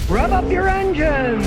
Rev up your engines!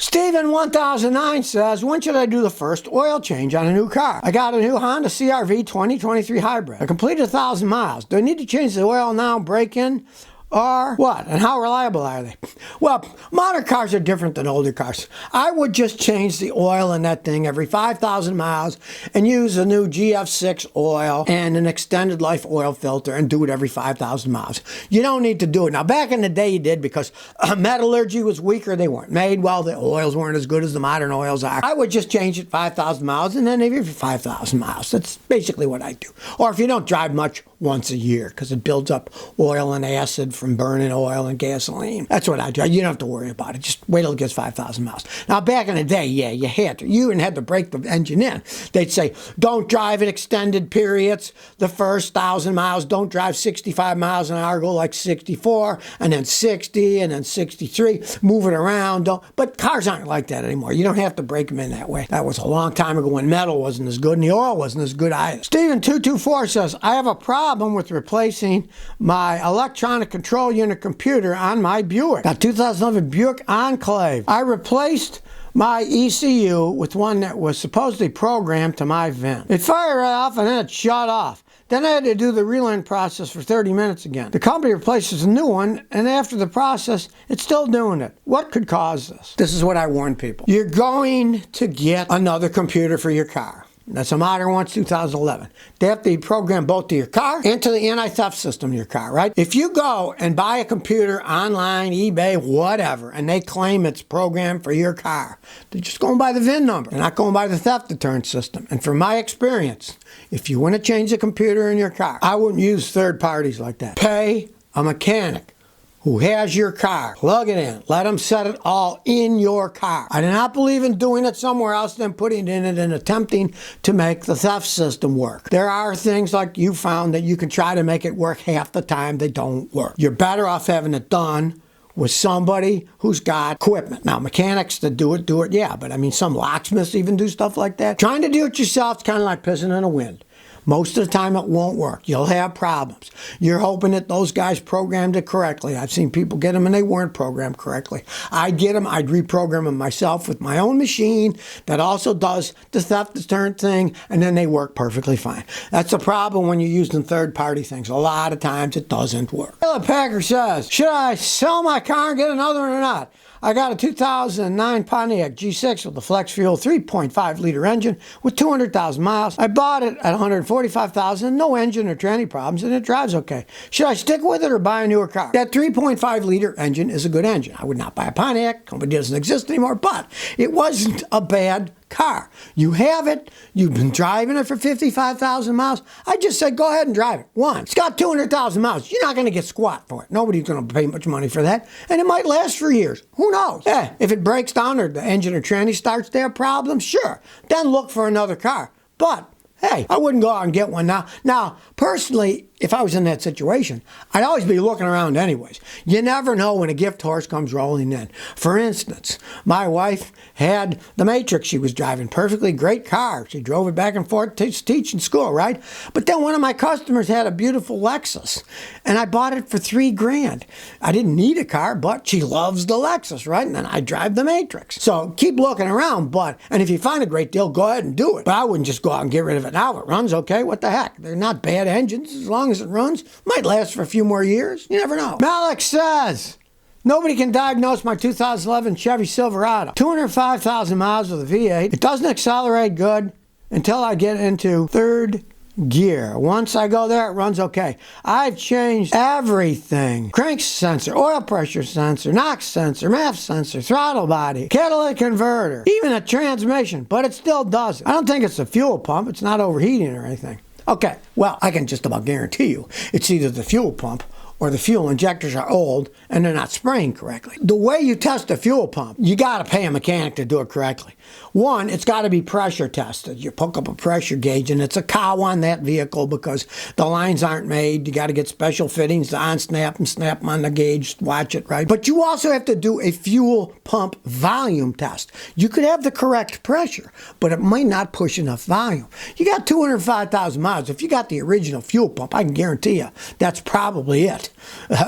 Steven 1009 says, when should I do the first oil change on a new car? I got a new Honda CR-V 2023 hybrid. I completed 1,000 miles. Do I need to change the oil now, break in? Or what? And how reliable are they? Well, modern cars are different than older cars. I would just change the oil in that thing every 5,000 miles and use a new GF6 oil and an extended life oil filter and do it every 5,000 miles. You don't need to do it. Now, back in the day you did because metallurgy was weaker. They weren't made well. The oils weren't as good as the modern oils are. I would just change it 5,000 miles and then every 5,000 miles. That's basically what I do. Or if you don't drive much, once a year because it builds up oil and acid from burning oil and gasoline. That's what I do. You don't have to worry about it. Just wait till it gets 5,000 miles. Now, back in the day, yeah, you had to. You even had to break the engine in. They'd say, don't drive at extended periods. The first 1,000 miles, don't drive 65 miles an hour, go like 64, and then 60, and then 63. Move it around. But cars aren't like that anymore. You don't have to break them in that way. That was a long time ago when metal wasn't as good and the oil wasn't as good either. Steven224 says, I have a problem with replacing my electronic control unit computer on my Buick. Got 2011 Buick Enclave. I replaced my ECU with one that was supposedly programmed to my VIN. It fired off and then it shut off. Then I had to do the relearn process for 30 minutes again. The company replaces a new one, and after the process, it's still doing it. What could cause this? This is what I warn people. You're going to get another computer for your car. That's a modern one, it's 2011. They have to be programmed both to your car and to the anti-theft system of your car, right? If you go and buy a computer online, eBay, whatever, and they claim it's programmed for your car, they're just going by the VIN number. They're not going by the theft deterrent system. And from my experience, if you want to change the computer in your car, I wouldn't use third parties like that. Pay a mechanic who has your car. Plug it in. Let them set it all in your car. I do not believe in doing it somewhere else than putting it in it and attempting to make the theft system work. There are things like you found that you can try to make it work half the time. They don't work. You're better off having it done with somebody who's got equipment. Now, mechanics that do it, yeah, but I mean, some locksmiths even do stuff like that. Trying to do it yourself is kind of like pissing in the wind. Most of the time it won't work. You'll have problems. You're hoping that those guys programmed it correctly. I've seen people get them and they weren't programmed correctly. I'd get them, I'd reprogram them myself with my own machine that also does the theft deterrent thing, and then they work perfectly fine. That's the problem when you're using third-party things. A lot of times it doesn't work. Taylor Packer says, should I sell my car and get another one or not? I got a 2009 Pontiac G6 with a flex fuel 3.5 liter engine with 200,000 miles. I bought it at 145,000, no engine or tranny problems, and it drives okay. Should I stick with it or buy a newer car? That 3.5 liter engine is a good engine. I would not buy a Pontiac. Company doesn't exist anymore, but it wasn't a bad car. You have it. You've been driving it for 55,000 miles. I just said go ahead and drive it. One, it's got 200,000 miles. You're not going to get squat for it. Nobody's going to pay much money for that. And it might last for years. Who knows? Yeah, if it breaks down or the engine or tranny starts to have problems, sure. Then look for another car. But hey, I wouldn't go out and get one now. Now, personally, if I was in that situation, I'd always be looking around anyways. You never know when a gift horse comes rolling in. For instance, my wife had the Matrix she was driving. Perfectly great car. She drove it back and forth to teach in school, right? But then one of my customers had a beautiful Lexus, and I bought it for $3,000. I didn't need a car, but she loves the Lexus, right? And then I drive the Matrix. So keep looking around, and if you find a great deal, go ahead and do it. But I wouldn't just go out and get rid of it now. It runs okay. What the heck? They're not bad engines as long as it runs. Might last for a few more years. You never know. Malik says, nobody can diagnose my 2011 Chevy Silverado. 205,000 miles with a V8. It doesn't accelerate good until I get into third gear. Once I go there, it runs okay. I've changed everything. Crank sensor, oil pressure sensor, NOx sensor, MAF sensor, throttle body, catalytic converter, even a transmission, but it still does it. I don't think it's a fuel pump. It's not overheating or anything. Okay, well, I can just about guarantee you it's either the fuel pump or the fuel injectors are old and they're not spraying correctly. The way you test a fuel pump, you got to pay a mechanic to do it correctly. One, it's got to be pressure tested. You hook up a pressure gauge, and it's a cow on that vehicle because the lines aren't made. You got to get special fittings to on-snap and snap them on the gauge, watch it, right? But you also have to do a fuel pump volume test. You could have the correct pressure, but it might not push enough volume. You got 205,000 miles. If you got the original fuel pump, I can guarantee you that's probably it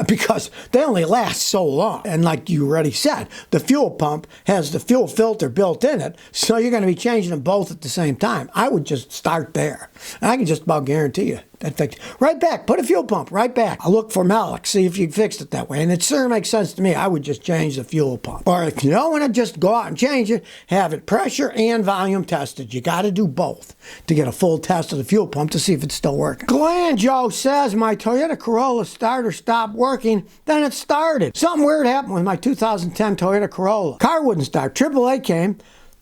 because they only last so long. And like you already said, the fuel pump has the fuel filter built in it, so you're going to be changing them both at the same time. I would just start there. And I can just about guarantee you that fix. Right back, put a fuel pump right back. I'll look for Malik, see if you fixed it that way. And it sure makes sense to me. I would just change the fuel pump. Or if you don't want to just go out and change it, have it pressure and volume tested. You got to do both to get a full test of the fuel pump to see if it's still working. Glenn Joe says, my Toyota Corolla starter stopped working, then it started. Something weird happened with my 2010 Toyota Corolla. Car wouldn't start. AAA came.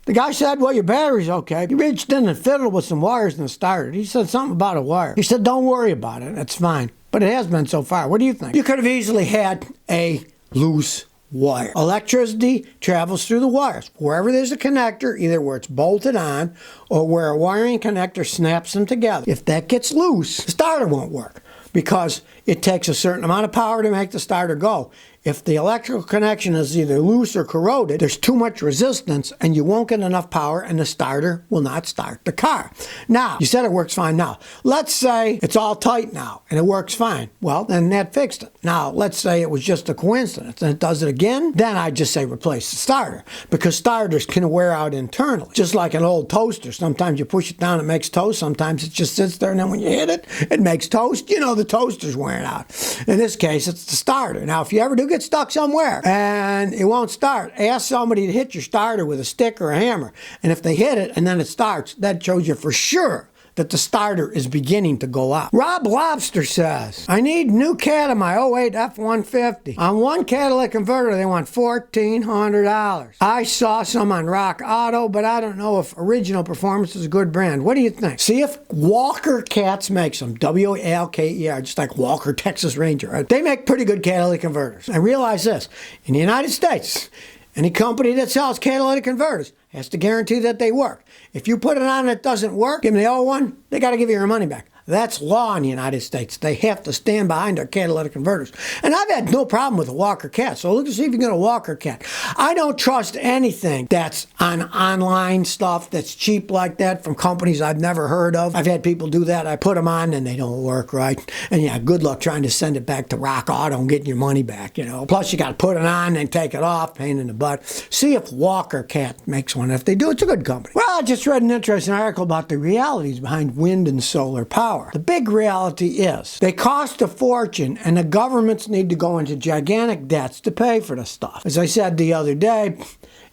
The guy said, well, your battery's okay. He reached in and fiddled with some wires and it started. He said something about a wire. He said, don't worry about it. It's fine. But it has been so far. What do you think? You could have easily had a loose wire. Electricity travels through the wires. Wherever there's a connector, either where it's bolted on or where a wiring connector snaps them together. If that gets loose, the starter won't work because it takes a certain amount of power to make the starter go. If the electrical connection is either loose or corroded, there's too much resistance and you won't get enough power and the starter will not start the car. Now, you said it works fine now. Let's say it's all tight now and it works fine. Well, then that fixed it. Now, let's say it was just a coincidence and it does it again. Then I'd just say replace the starter because starters can wear out internally. Just like an old toaster. Sometimes you push it down, it makes toast. Sometimes it just sits there and then when you hit it, it makes toast. You know the toaster's wearing out. In this case, it's the starter. Now, if you ever do get stuck somewhere and it won't start, ask somebody to hit your starter with a stick or a hammer. And if they hit it and then it starts, that shows you for sure that the starter is beginning to go out. Rob Lobster says, I need new cat in my '08 F-150. On one catalytic converter, they want $1,400. I saw some on Rock Auto, but I don't know if Original Performance is a good brand. What do you think? See if Walker Cats makes them. W-A-L-K-E-R, just like Walker Texas Ranger. Right? They make pretty good catalytic converters. And realize this, in the United States, any company that sells catalytic converters has to guarantee that they work. If you put it on and it doesn't work, give them the old one, they got to give you your money back. That's law in the United States. They have to stand behind their catalytic converters. And I've had no problem with a Walker Cat, so look to see if you get a Walker Cat. I don't trust anything that's on online stuff that's cheap like that from companies I've never heard of. I've had people do that. I put them on and they don't work right. And yeah, good luck trying to send it back to Rock Auto and getting your money back, you know. Plus you got to put it on and take it off, pain in the butt. See if Walker Cat makes one. If they do, it's a good company. Well, I just read an interesting article about the realities behind wind and solar power. The big reality is they cost a fortune and the governments need to go into gigantic debts to pay for the stuff. As I said the other day,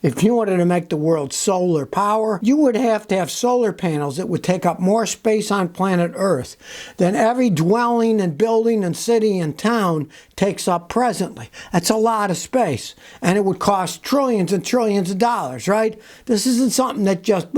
if you wanted to make the world solar power, you would have to have solar panels that would take up more space on planet Earth than every dwelling and building and city and town takes up presently. That's a lot of space, and it would cost trillions and trillions of dollars, right? This isn't something that just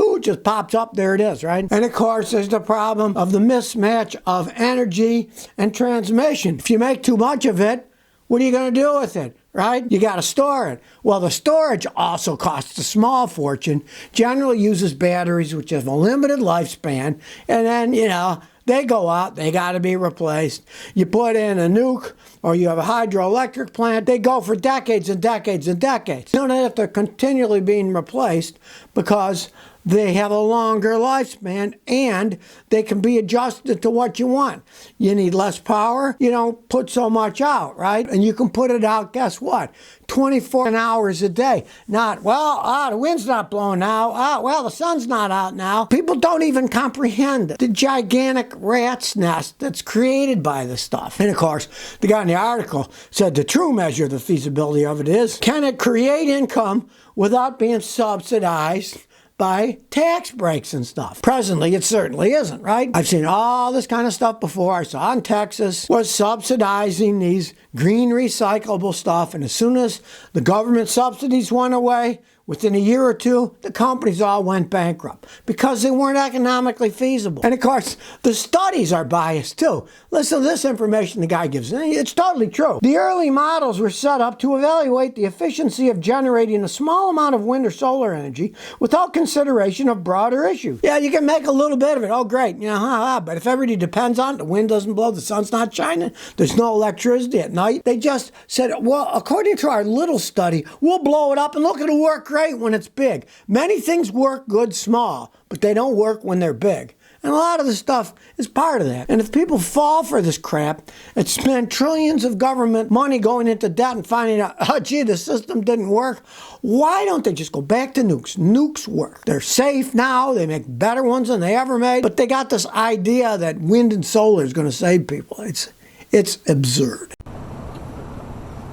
pops up, there it is, right? And of course, there's the problem of the mismatch of energy and transmission. If you make too much of it, what are you going to do with it? Right? You got to store it. Well, the storage also costs a small fortune, generally uses batteries which have a limited lifespan, and then, you know, they go out, they got to be replaced. You put in a nuke or you have a hydroelectric plant, they go for decades and decades and decades. You don't have to continually being replaced because they have a longer lifespan and they can be adjusted to what you want. You need less power, you don't put so much out, right? And you can put it out, guess what? 24 hours a day. Not, well, the wind's not blowing now. Well, the sun's not out now. People don't even comprehend the gigantic rat's nest that's created by this stuff. And of course, the guy in the article said the true measure of the feasibility of it is, can it create income without being subsidized by tax breaks and stuff? Presently, it certainly isn't, right? I've seen all this kind of stuff before. I saw in Texas was subsidizing these green recyclable stuff, and as soon as the government subsidies went away, Within a year or two, the companies all went bankrupt because they weren't economically feasible. And of course, the studies are biased too. Listen to this information the guy gives. It's totally true. The early models were set up to evaluate the efficiency of generating a small amount of wind or solar energy without consideration of broader issues. Yeah, you can make a little bit of it. Oh, great. But if everybody depends on it, the wind doesn't blow, the sun's not shining, there's no electricity at night. They just said, well, according to our little study, we'll blow it up and look, it'll work great when it's big. Many things work good small, but they don't work when they're big. And a lot of the stuff is part of that. And if people fall for this crap and spend trillions of government money going into debt and finding out, oh, gee, the system didn't work, why don't they just go back to nukes? Nukes work. They're safe now. They make better ones than they ever made. But they got this idea that wind and solar is going to save people. It's absurd.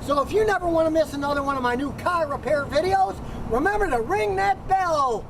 So if you never want to miss another one of my new car repair videos, remember to ring that bell.